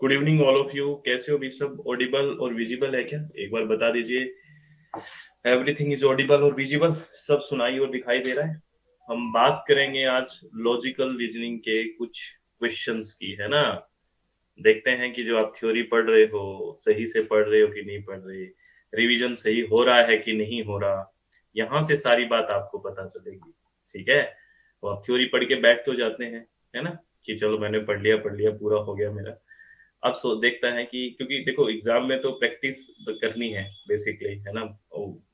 Good evening all of you. कैसे हो भी सब? ऑडिबल और विजिबल है क्या? एक बार बता दीजिए। एवरीथिंग इज ऑडिबल और विजिबल, सब सुनाई और दिखाई दे रहा है। हम बात करेंगे आज लॉजिकल रीजनिंग के कुछ क्वेश्चंस की, है ना। देखते हैं कि जो आप थ्योरी पढ़ रहे हो सही से पढ़ रहे हो कि नहीं पढ़ रहे, रिवीजन सही हो रहा है कि नहीं हो रहा। यहाँ से सारी बात आपको पता चलेगी। ठीक है, तो आप थ्योरी पढ़ के बैठ तो जाते हैं, है ना, कि चलो मैंने पढ़ लिया पूरा हो गया मेरा। अब सो देखता है कि क्योंकि देखो एग्जाम में तो प्रैक्टिस करनी है बेसिकली, है ना।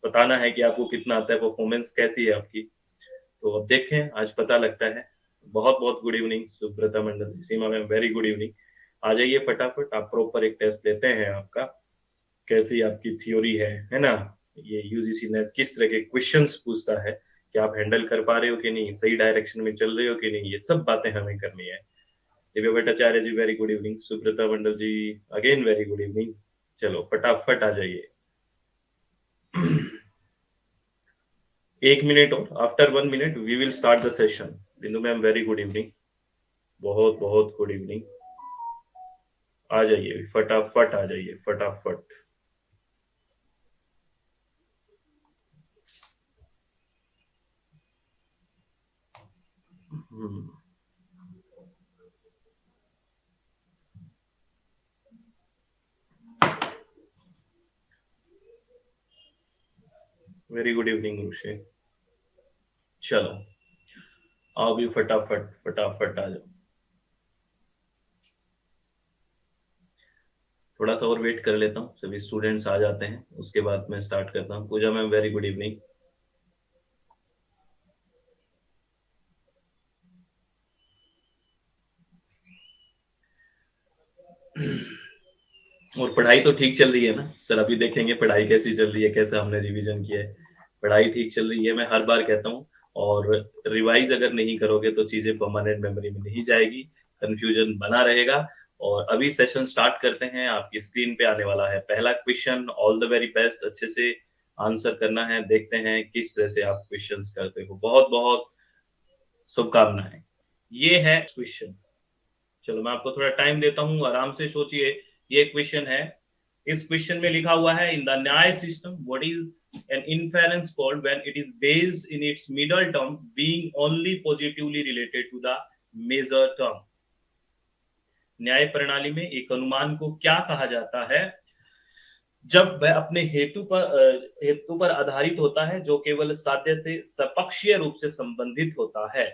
बताना है कि आपको कितना आता है, परफॉर्मेंस कैसी है आपकी। तो अब देखें, आज पता लगता है। बहुत बहुत गुड इवनिंग सुब्रता मंडल, सीमा मैम वेरी गुड इवनिंग। आ जाइए फटाफट, आप प्रॉपर एक टेस्ट लेते हैं आपका, कैसी आपकी थ्योरी है ना। ये यूजीसी नेट किस तरह के क्वेश्चंस पूछता है कि आप हैंडल कर पा रहे हो कि नहीं, सही डायरेक्शन में चल रहे हो कि नहीं, ये सब बातें हमें करनी है। Divya Bhattacharya ji very good evening, Subrata Mandal ji again very good evening. चलो फटाफट आ जाइए। 1 मिनट और, after 1 minute we will start the session. Bindu ma'am very good evening, बहुत बहुत गुड इवनिंग। आ जाइए फटाफट, आ जाइए फटाफट। वेरी गुड इवनिंग ऋषि। चलो आओ भी फटाफट फटाफट आ जाओ। थोड़ा सा और वेट कर लेता हूँ, सभी स्टूडेंट्स आ जाते हैं उसके बाद मैं स्टार्ट करता हूँ। पूजा मैम वेरी गुड इवनिंग। और पढ़ाई तो ठीक चल रही है ना सर? अभी देखेंगे पढ़ाई कैसी चल रही है, कैसा हमने रिवीजन किया है। पढ़ाई ठीक चल रही है, मैं हर बार कहता हूँ। और रिवाइज अगर नहीं करोगे तो चीजें परमानेंट मेमोरी में नहीं जाएगी, कंफ्यूजन बना रहेगा। और अभी सेशन स्टार्ट करते हैं। आपकी स्क्रीन पे आने वाला है पहला question. All the very best, अच्छे से आंसर करना है। देखते हैं किस तरह से आप क्वेश्चंस करते हो। बहुत बहुत शुभकामनाएं। ये है क्वेश्चन। चलो मैं आपको थोड़ा टाइम देता हूँ, आराम से सोचिए। ये क्वेश्चन है। इस क्वेश्चन में लिखा हुआ है, in the Nyaya system what is an inference called when it is based in its middle term being only positively related to the major term. न्याय प्रणाली में एक अनुमान को क्या कहा जाता है जब वह अपने हेतु पर आधारित होता है, जो केवल साध्य से सपक्षीय रूप से संबंधित होता है।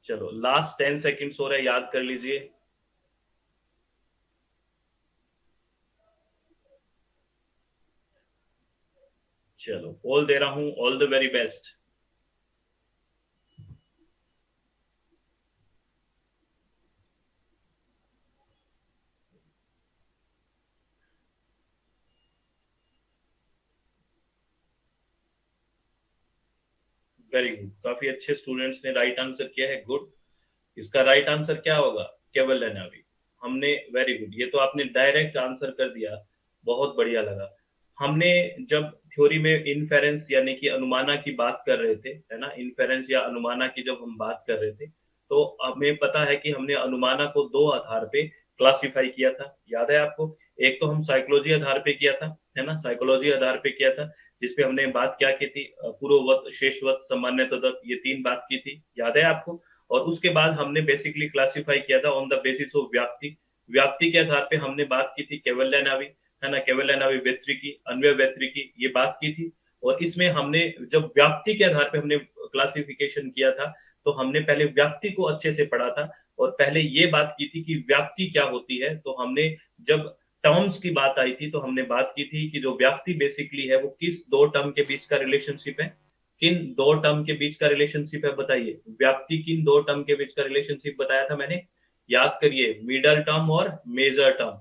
चलो लास्ट 10 सेकेंड्स हो रहे, याद कर लीजिए। चलो ऑल दे रहा हूं, all the very best. Very good, काफी अच्छे स्टूडेंट्स ने राइट आंसर किया है, गुड। इसका राइट आंसर क्या होगा? केवल नावी। हमने वेरी गुड, ये तो आपने डायरेक्ट आंसर कर दिया, बहुत बढ़िया लगा। हमने जब थ्योरी में इनफेरेंस यानी कि अनुमाना की बात कर रहे थे, है ना, इनफेरेंस या अनुमाना की जब हम बात कर रहे थे, तो हमें पता है कि हमने अनुमाना को दो आधार पे क्लासिफाई किया था, याद है आपको? एक तो हम साइकोलॉजी आधार पे किया था, है ना, साइकोलॉजी आधार पे किया था, जिसपे हमने बात क्या की थी? पूर्ववत, शेषवत, सामान्य तदत, ये तीन बात की थी, याद है आपको? और उसके बाद हमने बेसिकली क्लासिफाई किया था ऑन द बेसिस ऑफ व्याप्ति। व्याप्ति के आधार पे हमने बात की थी कैवल्य नावी, है ना, कैवल्य नावी व्यतिरिकी, अन्वय व्यतिरिकी, ये बात की थी। और इसमें हमने जब व्याप्ति के आधार पे हमने क्लासिफिकेशन किया था, तो हमने पहले व्याप्ति को अच्छे से पढ़ा था। और पहले ये बात की थी कि व्याप्ति क्या होती है। तो हमने जब टर्म्स की बात आई थी, तो हमने बात की थी कि जो व्याप्ति बेसिकली है वो किस दो टर्म के बीच का रिलेशनशिप है। किन दो टर्म के बीच का रिलेशनशिप है बताइए? व्याप्ति किन दो टर्म के बीच का रिलेशनशिप बताया था मैंने? याद करिए, मिडल टर्म और मेजर टर्म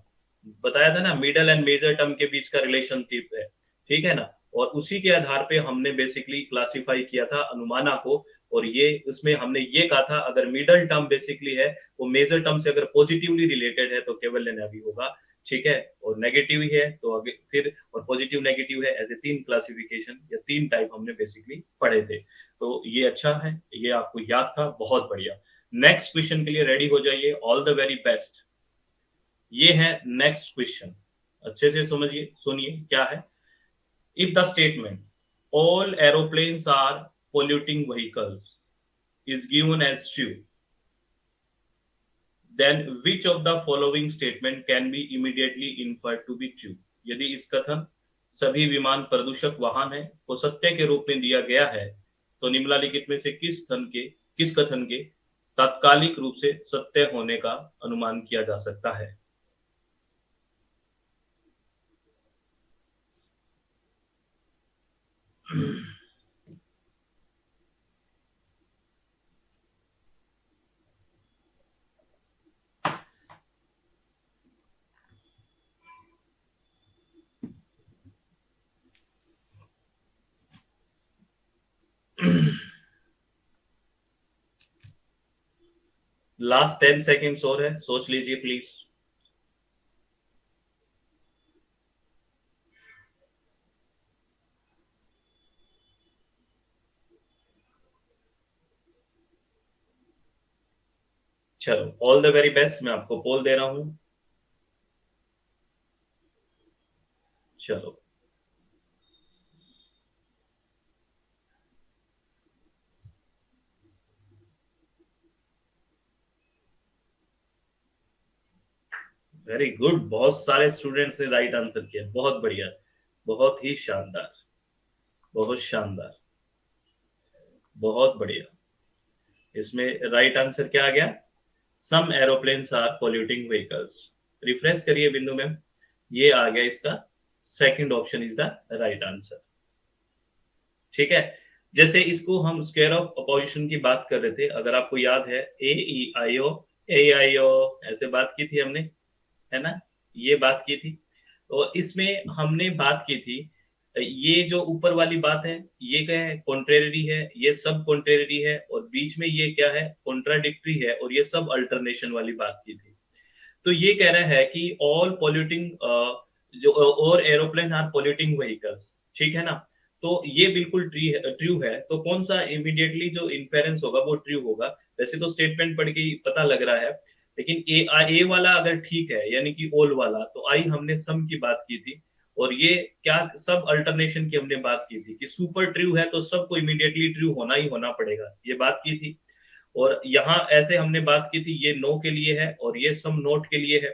बताया था ना, मिडल एंड मेजर टर्म के बीच का रिलेशनशिप है, ठीक है ना। और उसी के आधार पे हमने बेसिकली क्लासिफाई किया था अनुमाना को। और ये उसमें हमने ये कहा था, अगर मिडल टर्म बेसिकली है वो मेजर टर्म से अगर पॉजिटिवली रिलेटेड है तो केवल भी होगा, ठीक है। और नेगेटिव ही है तो आगे फिर, और पॉजिटिव नेगेटिव है, ऐसे 3 क्लासिफिकेशन या 3 टाइप हमने बेसिकली पढ़े थे। तो ये अच्छा है, ये आपको याद था, बहुत बढ़िया। नेक्स्ट क्वेश्चन के लिए रेडी हो जाइए, ऑल द वेरी बेस्ट। ये है नेक्स्ट क्वेश्चन, अच्छे से समझिए, सुनिए क्या है। If the statement all aeroplanes are polluting vehicles is given as true, then which of the following statement can be immediately inferred to be true? यदि इस कथन सभी विमान प्रदूषक वाहन है को सत्य के रूप में दिया गया है, तो निम्नलिखित में से किस कथन के तात्कालिक रूप से सत्य होने का अनुमान किया जा सकता है? लास्ट 10 सेकेंड्स और है, सोच लीजिए प्लीज। चलो, ऑल द वेरी बेस्ट। मैं आपको पोल दे रहा हूं। चलो, वेरी गुड, बहुत सारे स्टूडेंट्स ने राइट आंसर किया, बहुत बढ़िया, बहुत ही शानदार, बहुत शानदार, बहुत बढ़िया। इसमें राइट आंसर क्या आ गया? Some aeroplanes are polluting vehicles. Refresh करिए बिंदु में, ये आ गया, इसका second option is the right answer. ठीक है, जैसे इसको हम स्क्वायर ऑफ अपोजिशन की बात कर रहे थे, अगर आपको याद है, ए आई ओ ऐसे बात की थी हमने, है ना, ये बात की थी। तो इसमें हमने बात की थी, ये जो ऊपर वाली बात है ये क्या है? कॉन्ट्रेरी है, ये सब कॉन्ट्रेरी है, और बीच में ये क्या है? कॉन्ट्राडिक्टरी है, और ये सब अल्टरनेशन वाली बात की थी। तो ये कह रहा है कि ऑल पॉल्यूटिंग जो और एरोप्लेन आर पॉल्यूटिंग व्हीकल्स, ठीक है ना। तो ये बिल्कुल ट्रू है, तो कौन सा इमीडिएटली जो इन्फेरेंस होगा वो ट्रू होगा? वैसे तो स्टेटमेंट पढ़ के ही पता लग रहा है, लेकिन ए वाला अगर ठीक है, यानी कि ऑल वाला, तो आई हमने सम की बात की थी, और ये क्या सब अल्टरनेशन की हमने बात की थी कि सुपर ट्रू है तो सबको इमीडिएटली ट्रू होना ही होना पड़ेगा, ये बात की थी। और यहाँ ऐसे हमने बात की थी, ये नो के लिए है और ये सम नोट के लिए है।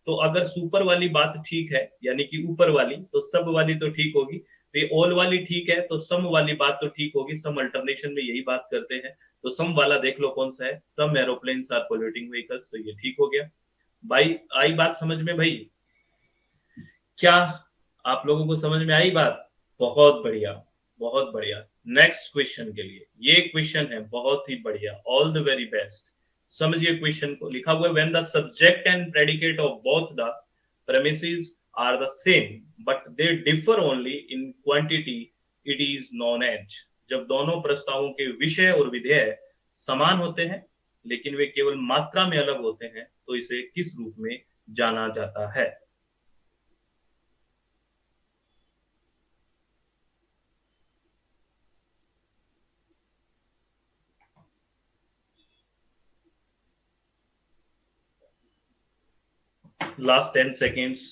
तो अगर सुपर वाली बात ठीक है, यानी कि ऊपर वाली, तो सब वाली तो ठीक होगी। तो ये ऑल वाली ठीक है, तो सम वाली बात तो ठीक होगी, सम अल्टरनेशन में यही बात करते हैं। तो सम वाला देख लो कौन सा है, सम एरोप्लेन्स आर पोल्यूटिंग व्हीकल्स, तो ये ठीक हो गया भाई। आई बात समझ में भाई? क्या आप लोगों को समझ में आई बात? बहुत बढ़िया, बहुत बढ़िया। नेक्स्ट क्वेश्चन के लिए, ये क्वेश्चन है बहुत ही बढ़िया, ऑल द वेरी बेस्ट। समझिए क्वेश्चन को, लिखा हुआ है when the subject and predicate of both the premises are the same but they differ only in quantity, it is known as. जब दोनों प्रस्तावों के विषय और विधेय समान होते हैं लेकिन वे केवल मात्रा में अलग होते हैं, तो इसे किस रूप में जाना जाता है? Last 10 seconds.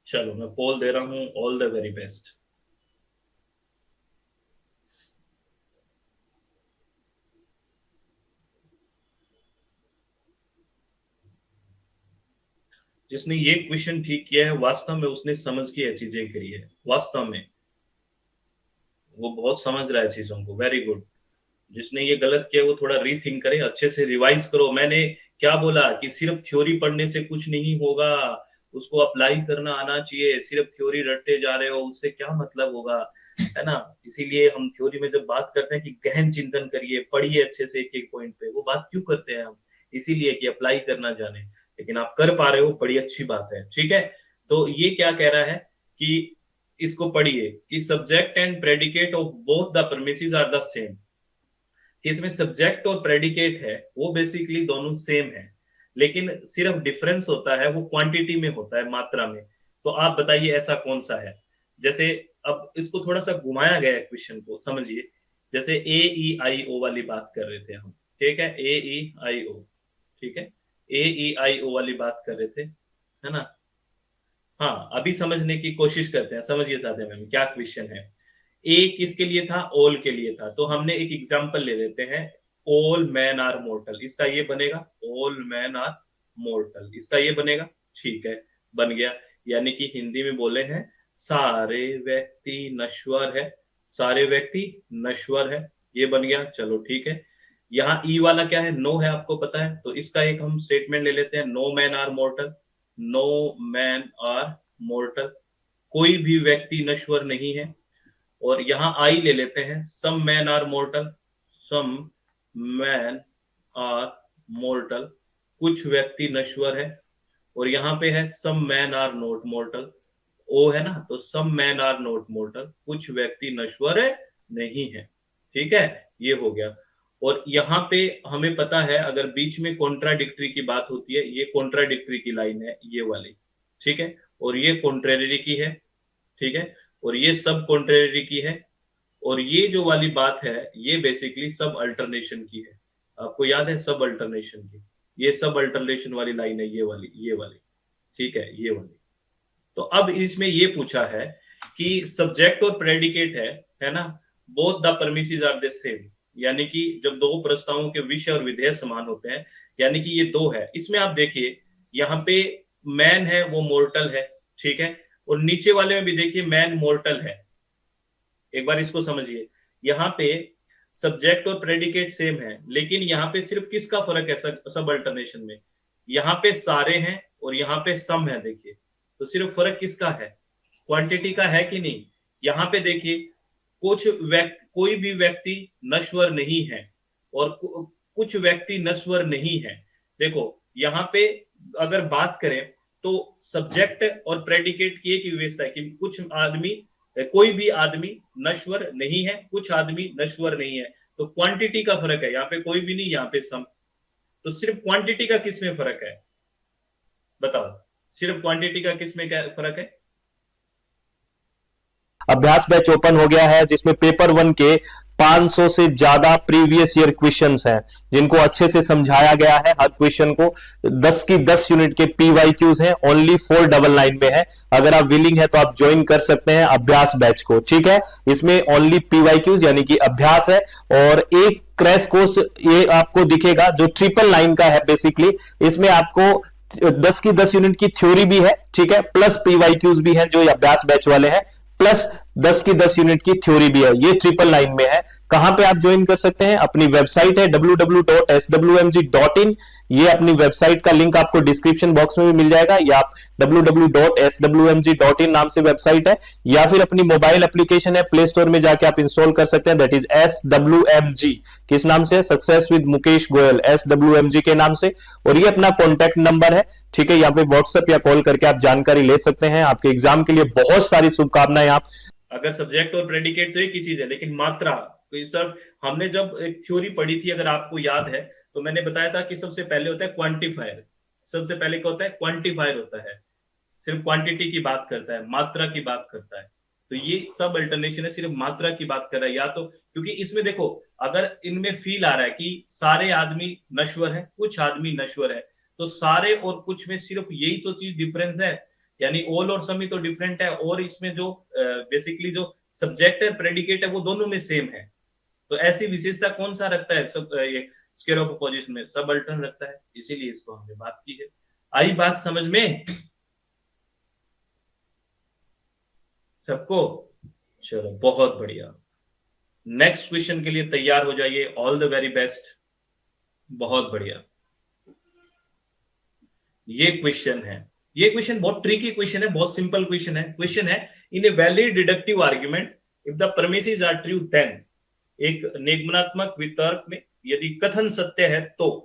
चलो, मैं पोल दे रहा हूं, ऑल द वेरी बेस्ट। जिसने ये क्वेश्चन ठीक किया है, वास्तव में उसने समझ के ये चीजें करी है, वास्तव में वो बहुत समझ रहा है चीजों को, वेरी गुड। जिसने ये गलत किया वो थोड़ा रीथिंक करे, अच्छे से रिवाइज करो। मैंने क्या बोला कि सिर्फ थ्योरी पढ़ने से कुछ नहीं होगा, उसको अप्लाई करना आना चाहिए। सिर्फ थ्योरी रटते जा रहे हो, उससे क्या मतलब होगा, है ना। इसीलिए हम थ्योरी में जब बात करते हैं कि गहन चिंतन करिए, पढ़िए अच्छे से एक एक पॉइंट पे, वो बात क्यों करते हैं हम? इसीलिए कि अप्लाई करना जाने। लेकिन आप कर पा रहे हो, बड़ी अच्छी बात है, ठीक है। तो ये क्या कह रहा है कि इसको पढ़िए कि subject and predicate of both the premises are the same. इसमें सब्जेक्ट और प्रेडिकेट है वो बेसिकली दोनों सेम है, लेकिन सिर्फ डिफरेंस होता है वो क्वांटिटी में होता है, मात्रा में। तो आप बताइए ऐसा कौन सा है। जैसे अब इसको थोड़ा सा घुमाया गया है क्वेश्चन को, समझिए। जैसे ए ई आई ओ वाली बात कर रहे थे हम, ठीक है, ए ई आई ओ, ठीक है, ए ई आई ओ वाली बात कर रहे थे, है ना। हाँ, अभी समझने की कोशिश करते हैं, समझिए साथ में क्या क्वेश्चन है। ए किसके लिए था, ऑल के लिए था, तो हमने एक एग्जांपल ले लेते हैं, ऑल मैन आर मोर्टल, इसका ये बनेगा, ऑल मैन आर मोर्टल, इसका ये बनेगा, ठीक है, बन गया। यानी कि हिंदी में बोले हैं सारे व्यक्ति नश्वर है, सारे व्यक्ति नश्वर है, ये बन गया, चलो ठीक है। यहाँ ई वाला क्या है, नो है, आपको पता है, तो इसका एक हम स्टेटमेंट ले लेते हैं, no man are mortal, no man are mortal, कोई भी व्यक्ति नश्वर नहीं है। और यहां आई ले लेते हैं, some man are mortal, some man are mortal, कुछ व्यक्ति नश्वर है। और यहाँ पे है some man are not mortal, O है ना, तो some man are not mortal, कुछ व्यक्ति नश्वर है नहीं है, ठीक है, ये हो गया। और यहाँ पे हमें पता है अगर बीच में कॉन्ट्राडिक्टरी की बात होती है, ये कॉन्ट्राडिक्टरी की लाइन है ये वाली, ठीक है, और ये कॉन्ट्रेरी की है, ठीक है, और ये सब कॉन्ट्रेरी की है, और ये जो वाली बात है ये बेसिकली सब अल्टरनेशन की है। आपको याद है सब अल्टरनेशन की, ये सब अल्टरनेशन वाली लाइन है, ये वाली, ठीक है, ये वाली। तो अब इसमें ये पूछा है कि सब्जेक्ट और प्रेडिकेट है ना, both the premises are the same, यानी कि जब दो प्रस्तावों के विषय और विधेय समान होते हैं, यानी कि ये दो है। इसमें आप देखिए यहाँ पे मैन है वो मोर्टल है, ठीक है, और नीचे वाले में भी देखिए मैन मोर्टल है। एक बार इसको समझिए, यहाँ पे सब्जेक्ट और प्रेडिकेट सेम है, लेकिन यहाँ पे सिर्फ किसका फर्क है सब अल्टरनेशन में, यहाँ पे सारे हैं और यहाँ पे सम है, देखिए, तो सिर्फ फर्क किसका है, क्वांटिटी का है कि नहीं। यहाँ पे देखिए कोई भी व्यक्ति नश्वर नहीं है और कुछ व्यक्ति नश्वर नहीं है। देखो यहाँ पे अगर बात करें तो सब्जेक्ट और प्रेडिकेट की एक विशेषता है कि कुछ आदमी, कोई भी आदमी नश्वर नहीं है, कुछ आदमी नश्वर नहीं है, तो क्वांटिटी का फर्क है, यहाँ पे कोई भी नहीं, यहाँ पे सम, तो सिर्फ क्वांटिटी का किसमें फर्क है, बताओ, सिर्फ क्वांटिटी का किसमें क्या फर्क है। अभ्यास बैच ओपन हो गया है जिसमें पेपर 1 के 500 से ज्यादा प्रीवियस ईयर क्वेश्चंस हैं जिनको अच्छे से समझाया गया है। हर क्वेश्चन को 10 की 10 यूनिट के पीवाईक्यूज हैं, ओनली 499 में है। अगर आप विलिंग है तो आप ज्वाइन कर सकते हैं अभ्यास बैच को, ठीक है। इसमें ओनली पीवाईक्यूज यानी कि अभ्यास है और एक क्रैश कोर्स ये आपको दिखेगा जो 999 का है। बेसिकली इसमें आपको 10 की 10 यूनिट की थ्योरी भी है, ठीक है, प्लस पीवाईक्यूज भी हैं जो अभ्यास बैच वाले हैं, प्लस 10 की 10 यूनिट की थ्योरी भी है। ये 999 में है। कहां पे आप ज्वाइन कर सकते हैं, अपनी वेबसाइट है www.swmg.in, ये अपनी वेबसाइट का लिंक आपको डिस्क्रिप्शन बॉक्स में भी मिल जाएगा, या आप www.swmg.in नाम से वेबसाइट है, या फिर अपनी मोबाइल एप्लीकेशन है प्ले स्टोर में जाके आप इंस्टॉल कर सकते हैं, दैट इज SWMG, किस नाम से, success with Mukesh Goyal, SWMG के नाम से। और ये अपना कॉन्टैक्ट नंबर है, ठीक है, यहाँ पे व्हाट्सएप या कॉल करके आप जानकारी ले सकते हैं। आपके एग्जाम के लिए बहुत सारी शुभकामनाएं। आप अगर सब्जेक्ट और प्रेडिकेट तो एक ही चीज है, लेकिन मात्रा, तो सर हमने जब एक थ्योरी पढ़ी थी अगर आपको याद है, तो मैंने बताया था कि सबसे पहले होता है क्वांटिफायर, सबसे पहले क्या होता है, क्वांटिफायर होता है, सिर्फ क्वांटिटी की बात करता है, मात्रा की बात करता है। तो ये सब अल्टरनेशन है, सिर्फ मात्रा की बात कर रहा है, या तो क्योंकि इसमें देखो अगर इनमें फील आ रहा है कि सारे आदमी नश्वर है, कुछ आदमी नश्वर है, तो सारे और कुछ में सिर्फ यही तो चीज डिफरेंस है, यानी ऑल और समी तो डिफरेंट है, और इसमें जो बेसिकली जो सब्जेक्ट है प्रेडिकेट है वो दोनों में सेम है। तो ऐसी विशेषता कौन सा रखता है, सब ये स्क्वायर ऑफ अपोजिशन में सब अल्टरन रखता है, इसीलिए इसको हमने बात की है। आई बात समझ में सबको, चलो बहुत बढ़िया। नेक्स्ट क्वेश्चन के लिए तैयार हो जाइए, ऑल द वेरी बेस्ट, बहुत बढ़िया। ये क्वेश्चन है, ये क्वेश्चन बहुत ट्रिकी क्वेश्चन है, बहुत सिंपल क्वेश्चन है। क्वेश्चन है, in a valid deductive argument if the premises are true then, एक निगमनात्मक वितर्क में यदि कथन सत्य है तो।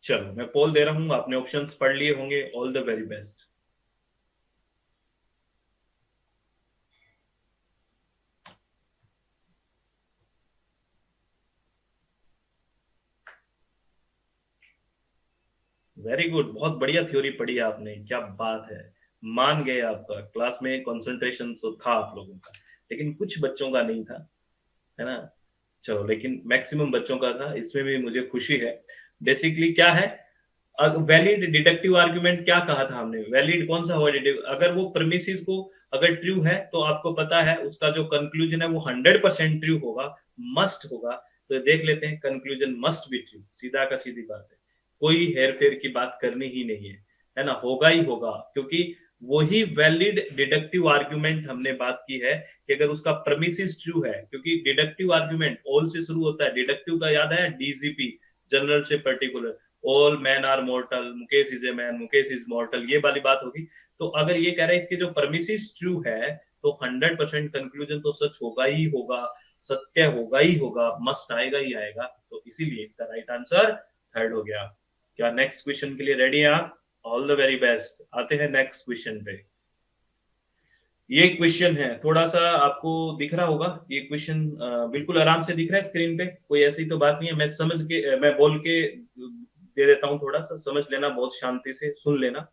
चलो मैं पोल दे रहा हूं, आपने ऑप्शंस पढ़ लिए होंगे। All the very best. Very good, बहुत बढ़िया थ्योरी पढ़ी आपने, क्या बात है। मान गए, आपका क्लास में कंसंट्रेशन तो था आप लोगों का, लेकिन कुछ बच्चों का नहीं था, है ना। चलो, लेकिन मैक्सिमम बच्चों का था, इसमें भी मुझे खुशी है। बेसिकली क्या है, वैलिड डिडक्टिव आर्गुमेंट क्या कहा था हमने, वैलिड कौन सा हुआ, अगर वो प्रेमिसेस को अगर ट्रू है तो आपको पता है उसका जो कंक्लूजन है वो 100% ट्रू होगा, मस्ट होगा। तो देख लेते हैं, कंक्लूजन मस्ट बी ट्रू, सीधा का सीधी बात है, कोई हेर फेर की बात करनी ही नहीं है ना, होगा ही होगा, क्योंकि वही वैलिड डिडक्टिव आर्गुमेंट हमने बात की है कि अगर उसका प्रेमिसेस ट्रू है, क्योंकि डिडक्टिव आर्गुमेंट ऑल से शुरू होता है, डिडक्टिव का याद है डीजीपी, जनरल से particular, all man are mortal, Mukesh is a man, Mukesh is mortal, ये वाली बात होगी। तो अगर ये कह रहा है इसके जो परमिसेस ट्रू है, तो 100% कंक्लूजन तो सच होगा ही होगा, सत्य होगा ही होगा, मस्ट आएगा ही आएगा। तो इसीलिए इसका राइट आंसर थर्ड हो गया। क्या नेक्स्ट क्वेश्चन के लिए रेडी हैं आप? All the very best. आते हैं नेक्स्ट क्वेश्चन पे। ये क्वेश्चन है, थोड़ा सा आपको दिख रहा होगा ये क्वेश्चन, बिल्कुल आराम से दिख रहा है स्क्रीन पे, कोई ऐसी तो बात नहीं है, मैं समझ के मैं बोल के दे देता हूँ, थोड़ा सा समझ लेना, बहुत शांति से सुन लेना।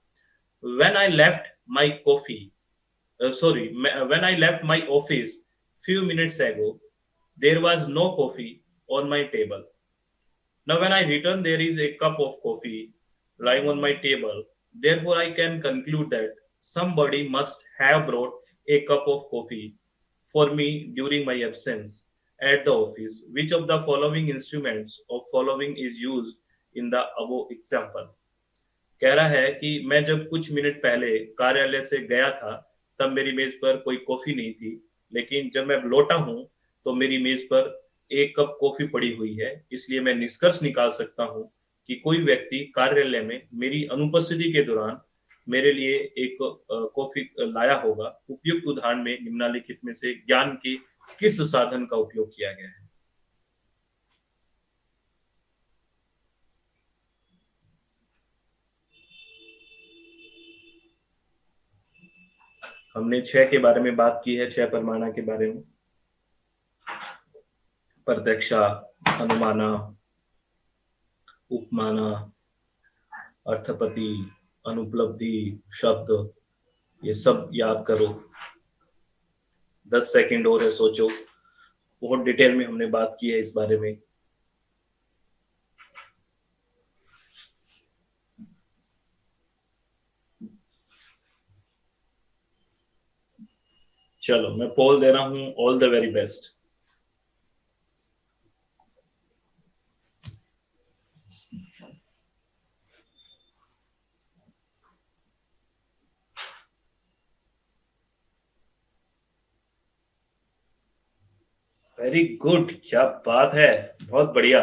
When I left my coffee, sorry, when I left my office few minutes ago, there was no coffee on my table. Now when I return, there is a cup of coffee lying on my table. Therefore, I can conclude that somebody must have brought a cup of coffee for me during my absence at the office. Which of the following instruments of following is used in the above example? कह रहा है कि मैं जब कुछ minute पहले कार्यालय से गया था, तब मेरी मेज पर कोई कॉफी नहीं थी, लेकिन जब मैं लौटा हूं तो मेरी मेज पर एक कप कॉफी पड़ी हुई है। इसलिए मैं निष्कर्ष निकाल सकता हूं कि कोई व्यक्ति कार्यालय में मेरी अनुपस्थिति के दौरान मेरे लिए एक कॉफी लाया होगा। उपयुक्त उदाहरण में निम्नलिखित में से ज्ञान के किस साधन का उपयोग किया गया है? हमने 6 के बारे में बात की है, 6 परमाणु के बारे में, प्रत्यक्षा, अनुमाना, उपमाना, अर्थपति, अनुपलब्धि, शब्द, ये सब याद करो। 10 सेकंड और है, सोचो, बहुत डिटेल में हमने बात की है इस बारे में। चलो मैं पोल दे रहा हूं, all the very best. Very good, क्या बात है, बहुत बढ़िया,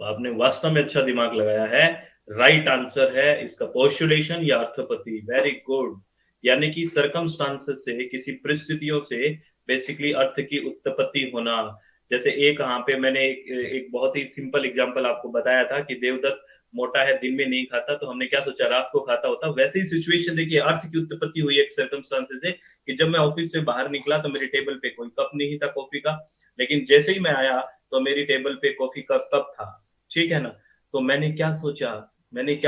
आपने वास्तव में अच्छा दिमाग लगाया है। राइट आंसर है इसका पोस्टुलेशन या अर्थपति। वेरी गुड, यानी कि सर्कमस्टांसेस से, किसी परिस्थितियों से बेसिकली अर्थ की उत्पत्ति होना। जैसे एक यहाँ पे मैंने एक बहुत ही सिंपल एग्जांपल आपको बताया था कि देवदत्त मोटा है, दिन में नहीं खाता, तो हमने क्या सोचा, रात को खाता होता। वैसे ही सिचुएशन देखिए, अर्थ की उत्पत्ति हुई एक सर्कमस्टांसेस से कि जब मैं ऑफिस से बाहर निकला तो मेरे टेबल पे कोई कप नहीं था कॉफी का, लेकिन जैसे ही मैं आया तो मेरी टेबल पे कॉफी का कप था, ठीक है ना। तो मैंने क्या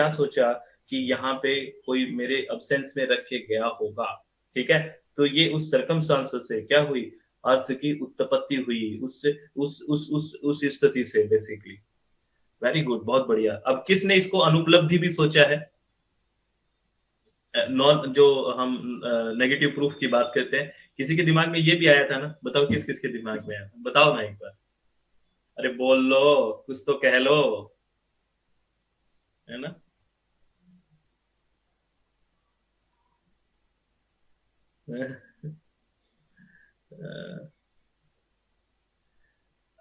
सोचा कि यहाँ पे कोई मेरे अब्सेंस में रख के गया होगा, ठीक है। तो ये उस सर्कमस्टांसेस से क्या हुई, अर्थ की उत्पत्ति हुई, उससे उस स्थिति से बेसिकली। वेरी गुड, बहुत बढ़िया। अब किसने इसको अनुपलब्धि भी सोचा है? नॉन, जो हम नेगेटिव प्रूफ की बात करते हैं, किसी के दिमाग में ये भी आया था ना? बताओ किस किस के दिमाग में आया, बताओ ना एक बार। अरे बोल लो, कुछ तो कह लो, है ना।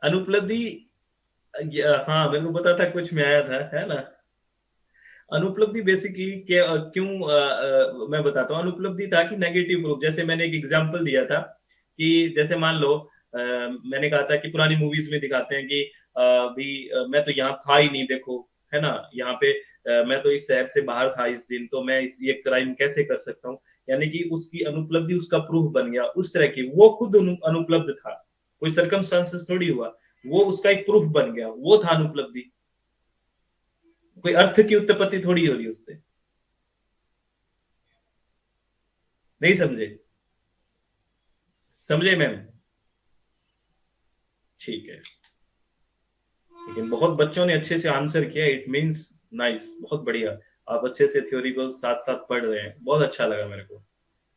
अनुपलब्धि, हाँ मेरे को पता था कुछ में आया था, है ना। अनुपलब्धि बेसिकली क्यों, मैं बताता हूँ। अनुपलब्धि था कि नेगेटिव प्रूफ, जैसे मैंने एक एग्जांपल दिया था कि जैसे मान लो, मैंने कहा था कि पुरानी मूवीज में दिखाते हैं कि भी मैं तो यहाँ था ही नहीं, देखो, है ना, यहाँ पे मैं तो इस शहर से बाहर था इस दिन, तो मैं ये क्राइम कैसे कर सकता हूँ, यानी कि उसकी अनुपलब्धि उसका प्रूफ बन गया। उस तरह की वो खुद अनुपलब्ध था, कोई सर्कमस्टांसेस थोड़ी हुआ, वो उसका एक प्रूफ बन गया, वो था अनुपलब्धि, कोई अर्थ की उत्पत्ति थोड़ी हो रही उससे। नहीं समझे? समझे मैम? ठीक है। लेकिन बहुत बच्चों ने अच्छे से आंसर किया, इट मींस नाइस, बहुत बढ़िया। आप अच्छे से थ्योरी को साथ साथ पढ़ रहे हैं, बहुत अच्छा लगा मेरे को,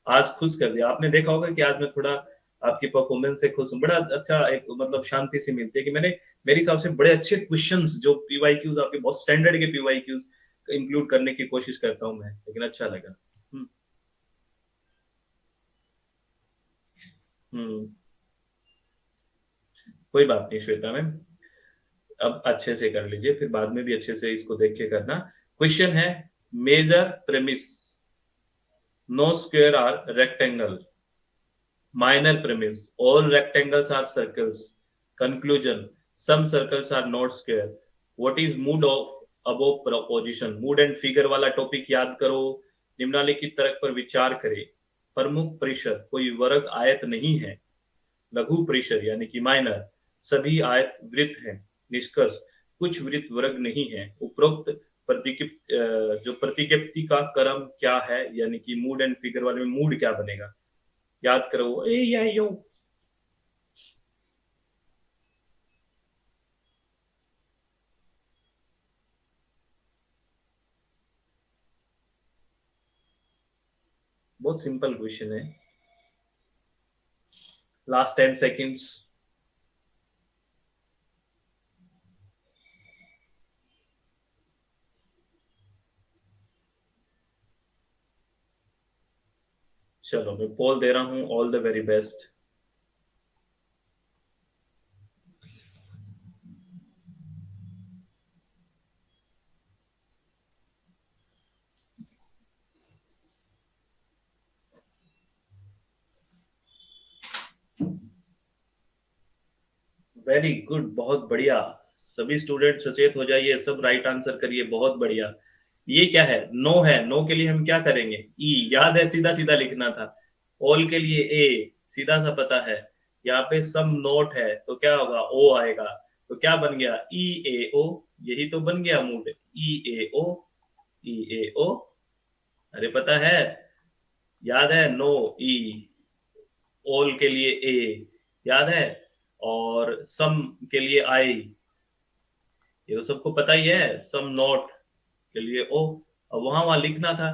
आज खुश कर दिया। आपने देखा होगा कि आज मैं थोड़ा आपकी परफॉर्मेंस से खुश हूँ, बड़ा अच्छा, एक मतलब शांति सी मिलती है कि मैंने मेरे हिसाब से बड़े अच्छे क्वेश्चंस जो पीवाईक्यूज आपके बहुत स्टैंडर्ड के पीवाईक्यूज इंक्लूड करने की कोशिश करता हूँ मैं, लेकिन अच्छा लगा। हम्म। हम्म। कोई बात नहीं श्वेता मैम, अब अच्छे से कर लीजिए, फिर बाद में भी अच्छे से इसको देख के करना। क्वेश्चन है, major premise, no square are rectangle, minor premise, all rectangles are circles, conclusion, some circles are not square, what is mood of above proposition, mood and figure वाला टॉपिक याद करो, निम्नलिखित तर्क पर विचार करें, प्रमुख परिसर कोई वर्ग आयत नहीं है, लघु परिसर यानी कि माइनर सभी आयत वृत्त हैं, निष्कर्ष कुछ वृत्त वर्ग नहीं है, उपरोक्त जो प्रतिज्ञप्ति का क्रम क्या है, यानी कि मूड एंड फिगर वाले में मूड क्या बनेगा, याद करो ए या यो। बहुत सिंपल क्वेश्चन है, लास्ट 10 सेकेंड्स। चलो मैं पोल दे रहा हूं, all the very best. Very good, बहुत बढ़िया। सभी स्टूडेंट सचेत हो जाइए, सब राइट आंसर करिए, बहुत बढ़िया। ये क्या है? नो है, नो के लिए हम क्या करेंगे? ई, याद है, सीधा सीधा लिखना था। ऑल के लिए ए, सीधा सा पता है। यहाँ पे सम नोट है तो क्या होगा? ओ आएगा, तो क्या बन गया? ई ए ओ, यही तो बन गया मूड, ई ए ओ, ई ए ओ। अरे पता है, याद है, नो ई, ऑल के लिए ए, याद है, और सम के लिए आई, ये तो सबको पता ही है, सम नॉट के लिए ओ। अब वहां लिखना था,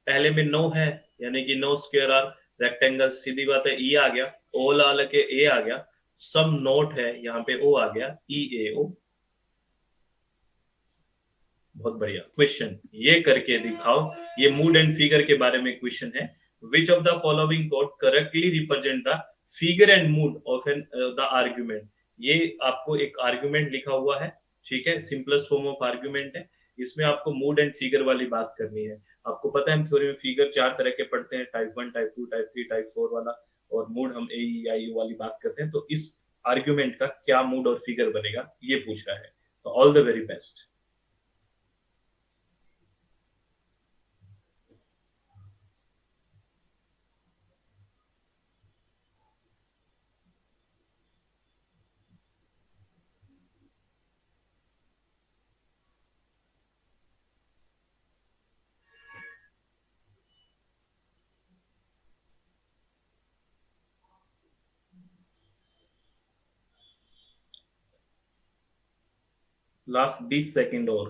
पहले में नो है, यानी कि नो स्क्वायर आर रेक्टेंगल, सीधी बात है, ई आ गया, ओ ला लगे ए आ गया, सम नोट है, यहाँ पे ओ आ गया, ई ए ओ। बहुत बढ़िया क्वेश्चन, ये करके दिखाओ। ये मूड एंड फिगर के बारे में क्वेश्चन है। Which of the following code correctly represent the figure and mood of an the argument. ये आपको एक आर्ग्यूमेंट लिखा हुआ है, ठीक है, सिंपलेस्ट फॉर्म ऑफ आर्ग्यूमेंट है, इसमें आपको मूड एंड फिगर वाली बात करनी है। आपको पता है हम थ्योरी में फिगर 4 तरह के पढ़ते हैं, टाइप 1, टाइप 2, टाइप 3, टाइप 4 वाला, और मूड हम ए आई यू वाली बात करते हैं। तो इस आर्ग्यूमेंट का क्या मूड और फिगर बनेगा, ये पूछ रहा है। तो all the very best. Last 20 second और।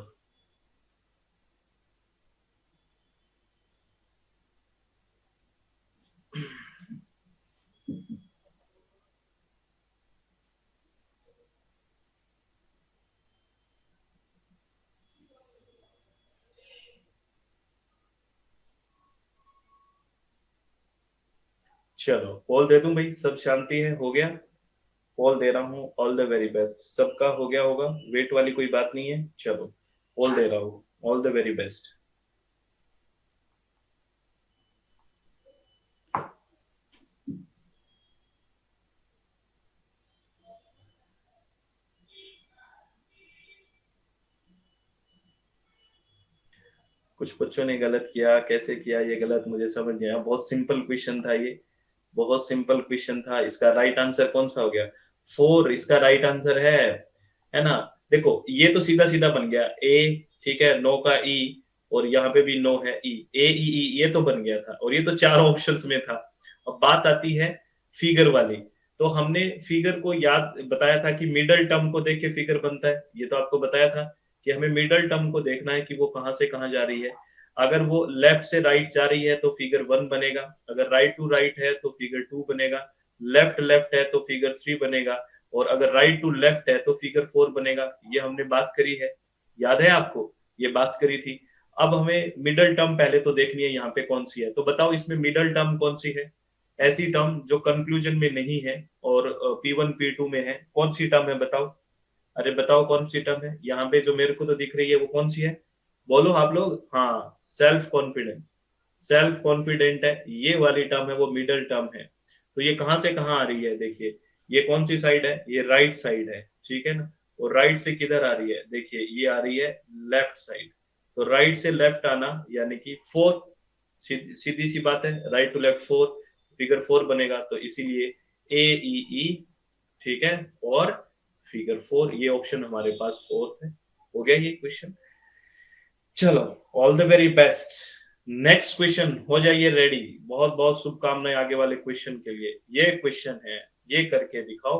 चलो कॉल दे दूं भाई, सब शांति है, हो गया? कॉल दे रहा हूँ, ऑल द वेरी बेस्ट, सबका हो गया होगा, वेट वाली कोई बात नहीं है। चलो कॉल दे रहा हूँ, ऑल द वेरी बेस्ट। कुछ बच्चों ने गलत किया, कैसे किया ये गलत मुझे समझ नहीं आया। बहुत सिंपल क्वेश्चन था ये, बहुत सिंपल क्वेश्चन था। इसका राइट आंसर कौन सा हो गया? 4 इसका राइट आंसर है ना? देखो ये तो सीधा सीधा बन गया ए, ठीक है, नो का ई, और यहाँ पे भी नो है, ई ए ई ई, ये तो बन गया था, और ये तो चारों ऑप्शंस में था। अब बात आती है फिगर वाली। तो हमने फिगर को याद बताया था कि मिडल टर्म को देख के फिगर बनता है, ये तो आपको बताया था कि हमें मिडल टर्म को देखना है कि वो कहाँ से कहाँ जा रही है। अगर वो लेफ्ट से राइट जा रही है तो फिगर 1 बनेगा, अगर राइट टू राइट है तो फिगर 2 बनेगा, लेफ्ट लेफ्ट है तो फिगर 3 बनेगा, और अगर राइट टू लेफ्ट है तो फिगर 4 बनेगा। ये हमने बात करी है, याद है आपको? ये बात करी थी। अब हमें मिडल टर्म पहले तो देखनी है यहाँ पे कौन सी है। तो बताओ इसमें मिडल टर्म कौन सी है? ऐसी टर्म जो कंक्लूजन में नहीं है और P1 P2 में है, कौन सी टर्म है बताओ? अरे बताओ कौन सी टर्म है? यहाँ पे जो मेरे को तो दिख रही है वो कौन सी है? बोलो आप लोग। हाँ, सेल्फ कॉन्फिडेंस। सेल्फ कॉन्फिडेंट है, ये वाली टर्म है, वो मिडल टर्म है। तो ये कहां से कहां आ रही है? देखिए ये कौन सी साइड है? ये राइट साइड है, ठीक है ना? और राइट से किधर आ रही है? देखिए ये आ रही है लेफ्ट साइड। तो राइट से लेफ्ट आना यानी कि 4, सीधी सी बात है, राइट टू लेफ्ट 4, फिगर 4 बनेगा। तो इसीलिए ए ई ई, ठीक है, और फिगर 4, ये ऑप्शन हमारे पास फोर्थ है। हो गया ये क्वेश्चन। चलो, all the very best. Next question हो जाइए रेडी। बहुत बहुत शुभकामनाएं आगे वाले क्वेश्चन के लिए। ये क्वेश्चन है, ये करके दिखाओ।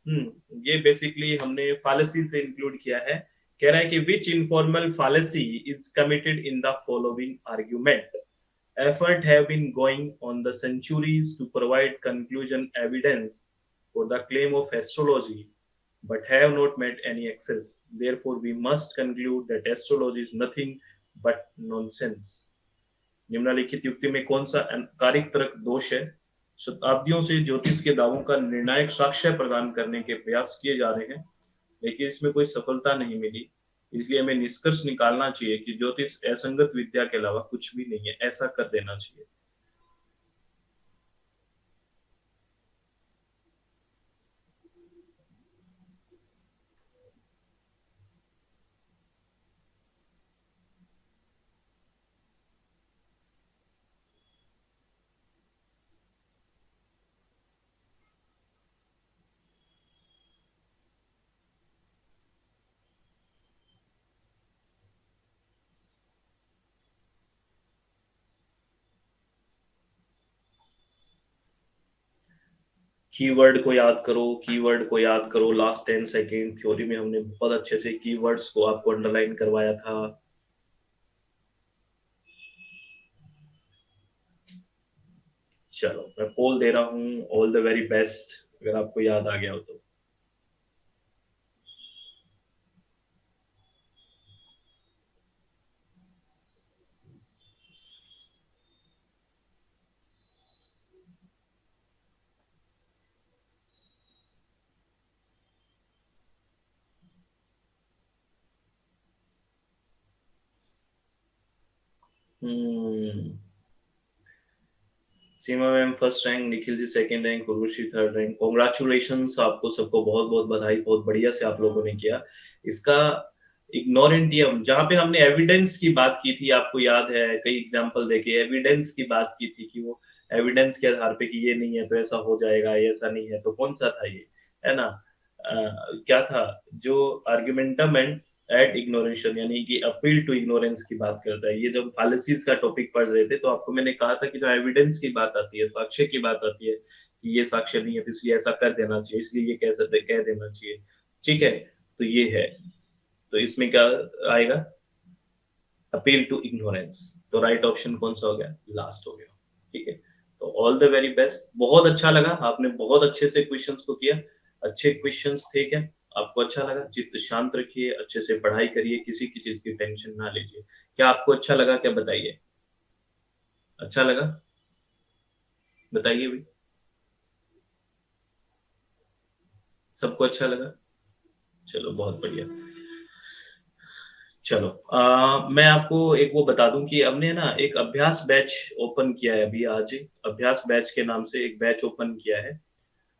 ये बेसिकली हमने फालेसी से इंक्लूड किया है। कह रहा है कि which informal fallacy is committed in the following argument? Effort have been going on the centuries to provide conclusion evidence for the claim of astrology, but have not met any access. Therefore, we must conclude that astrology is nothing but nonsense. निम्नलिखित युक्ति में कौन सा कारिक तर्क दोष है? शताब्दियों से ज्योतिष के दावों का निर्णायक साक्ष्य प्रदान करने के प्रयास किए जा रहे हैं, लेकिन इसमें कोई सफलता नहीं मिली। इसलिए हमें निष्कर्ष निकालना चाहिए कि ज्योतिष असंगत विद्या के अलावा कुछ भी नहीं है, ऐसा कर देना चाहिए। कीवर्ड को याद करो, कीवर्ड को याद करो। लास्ट 10 सेकेंड थ्योरी में हमने बहुत अच्छे से कीवर्ड्स को आपको अंडरलाइन करवाया था। चलो मैं पोल दे रहा हूं, ऑल द वेरी बेस्ट, अगर आपको याद आ गया हो तो। Seema ma'am first rank, Nikhil ji second rank, Urvashi third rank. Congratulations आपको सबको, बहुत बहुत बधाई, बहुत बढ़िया से आप लोगों ने किया। इसका इग्नोरेंटियम, जहां पे हमने एविडेंस की बात की थी, आपको याद है, कई एग्जांपल देके एविडेंस की बात की थी कि वो एविडेंस के आधार पे कि ये नहीं है तो ऐसा हो जाएगा, ये ऐसा नहीं है तो कौन सा था ये, है ना? क्या था जो आर्गुमेंटम एंड एट इग्नोरेशन, यानी कि अपील टू इग्नोरेंस की बात करता है। ये जब फालिसीज का टॉपिक पढ़ रहे थे तो आपको मैंने कहा था कि जब एविडेंस की बात आती है, साक्ष्य की बात आती है कि ये साक्ष्य नहीं है तो इसलिए ऐसा कर देना चाहिए, इसलिए ये कह देना चाहिए, ठीक है? तो ये है, तो इसमें क्या आएगा? Appeal to ignorance. तो राइट ऑप्शन कौन सा हो गया? लास्ट हो गया, ठीक है? तो ऑल द वेरी बेस्ट, बहुत अच्छा लगा, आपने बहुत अच्छे से क्वेश्चंस को किया, अच्छे क्वेश्चंस थे क्या? आपको अच्छा लगा? चित्त शांत रखिए, अच्छे से पढ़ाई करिए, किसी की चीज की टेंशन ना लीजिए। क्या आपको अच्छा लगा? क्या बताइए, अच्छा लगा? बताइए भाई, सबको अच्छा लगा? चलो बहुत बढ़िया। चलो मैं आपको एक वो बता दूं कि हमने ना एक अभ्यास बैच ओपन किया है अभी, आज अभ्यास बैच के नाम से एक बैच ओपन किया है।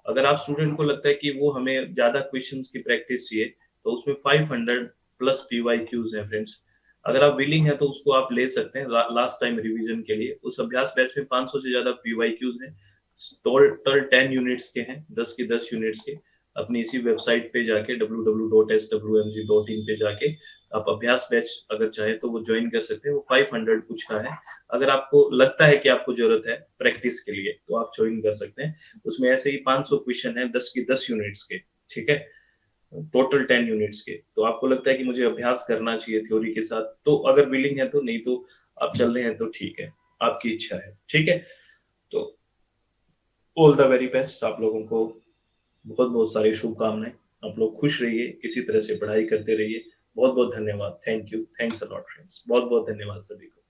अगर आप स्टूडेंट को लगता है कि वो हमें ज्यादा क्वेश्चंस की प्रैक्टिस चाहिए तो उसमें 500 प्लस PYQs हैं फ्रेंड्स। अगर आप विलिंग है तो उसको आप ले सकते हैं लास्ट टाइम रिवीजन के लिए। उस अभ्यास बैच में 500 से ज्यादा पीवाईक्यूज हैं, टोटल 10 यूनिट्स के हैं, 10 की 10 यूनिट्स के। अपनी इसी वेबसाइट पे जाके www.swmg.in पे जाके आप अभ्यास बैच अगर चाहे तो वो ज्वाइन कर सकते हैं। वो 500 कुछ का है। अगर आपको लगता है कि आपको जरूरत है प्रैक्टिस के लिए तो आप ज्वाइन कर सकते हैं। उसमें ऐसे ही 500 क्वेश्चन है, 10 की 10 यूनिट्स के, ठीक है, टोटल 10 यूनिट्स के। तो आपको लगता है कि मुझे अभ्यास करना चाहिए थ्योरी के साथ, तो अगर विलिंग है तो, नहीं तो आप चल रहे हैं तो ठीक है, आपकी इच्छा है, ठीक है। तो ऑल द वेरी बेस्ट आप लोगों को, बहुत बहुत सारी शुभकामनाएं। आप लोग खुश रहिए, इसी तरह से पढ़ाई करते रहिए। बहुत बहुत धन्यवाद, thank you, thanks a lot friends, बहुत बहुत धन्यवाद सभी को।